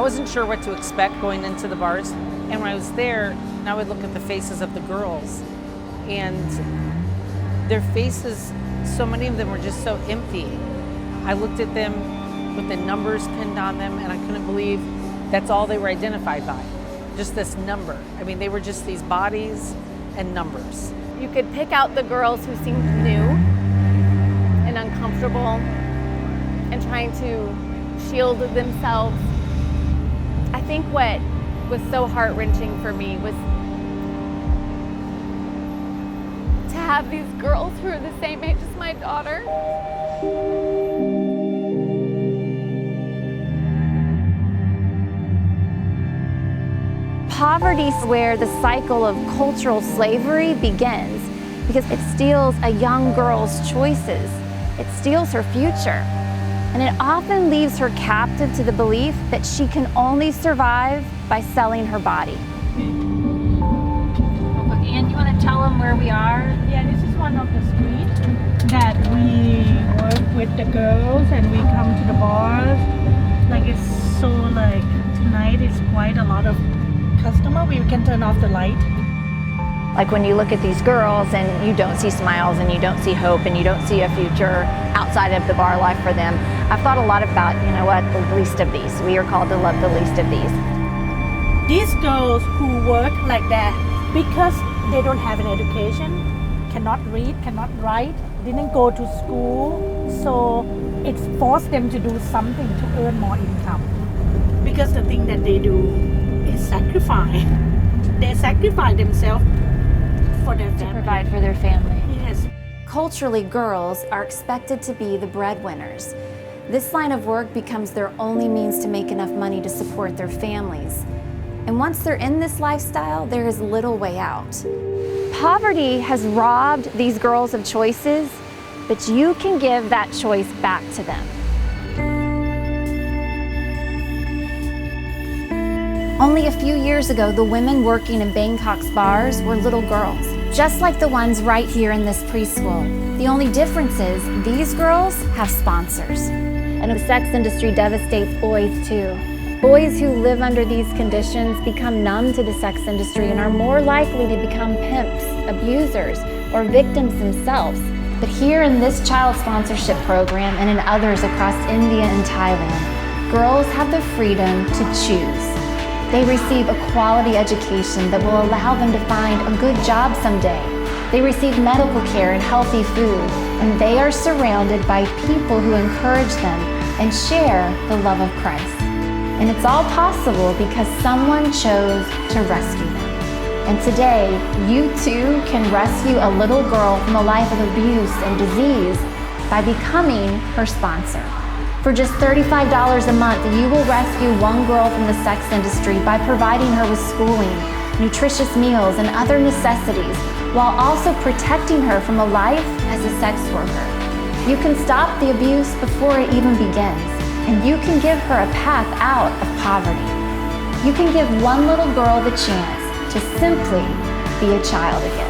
I wasn't sure what to expect going into the bars. And when I was there, I would look at the faces of the girls, and their faces, so many of them were just so empty. I looked at them with the numbers pinned on them, and I couldn't believe that's all they were identified by, just this number. I mean, they were just these bodies and numbers. You could pick out the girls who seemed new and uncomfortable and trying to shield themselves. I think what was so heart-wrenching for me was to have these girls who are the same age as my daughter. Poverty is where the cycle of cultural slavery begins, because it steals a young girl's choices. It steals her future. And it often leaves her captive to the belief that she can only survive by selling her body. Ann, you want to tell them where we are? Yeah, this is one of the streets that we work with the girls, and we come to the bars. Like, it's so like tonight is quite a lot of customer. We can turn off the light. Like when you look at these girls and you don't see smiles and you don't see hope and you don't see a future outside of the bar life for them, I've thought a lot about, you know what, the least of these. We are called to love the least of these. These girls who work like that because they don't have an education, cannot read, cannot write, didn't go to school, so it's forced them to do something to earn more income. Because the thing that they do is sacrifice. They sacrifice themselves for their family. To provide for their family. Yes. Culturally, girls are expected to be the breadwinners. This line of work becomes their only means to make enough money to support their families. And once they're in this lifestyle, there is little way out. Poverty has robbed these girls of choices, but you can give that choice back to them. Only a few years ago, the women working in Bangkok's bars were little girls, just like the ones right here in this preschool. The only difference is these girls have sponsors. And the sex industry devastates boys too. Boys who live under these conditions become numb to the sex industry and are more likely to become pimps, abusers, or victims themselves. But here in this child sponsorship program and in others across India and Thailand, girls have the freedom to choose. They receive a quality education that will allow them to find a good job someday. They receive medical care and healthy food, and they are surrounded by people who encourage them and share the love of Christ. And it's all possible because someone chose to rescue them. And today, you too can rescue a little girl from a life of abuse and disease by becoming her sponsor. For just $35 a month, you will rescue one girl from the sex industry by providing her with schooling, nutritious meals, and other necessities, while also protecting her from a life as a sex worker. You can stop the abuse before it even begins, and you can give her a path out of poverty. You can give one little girl the chance to simply be a child again.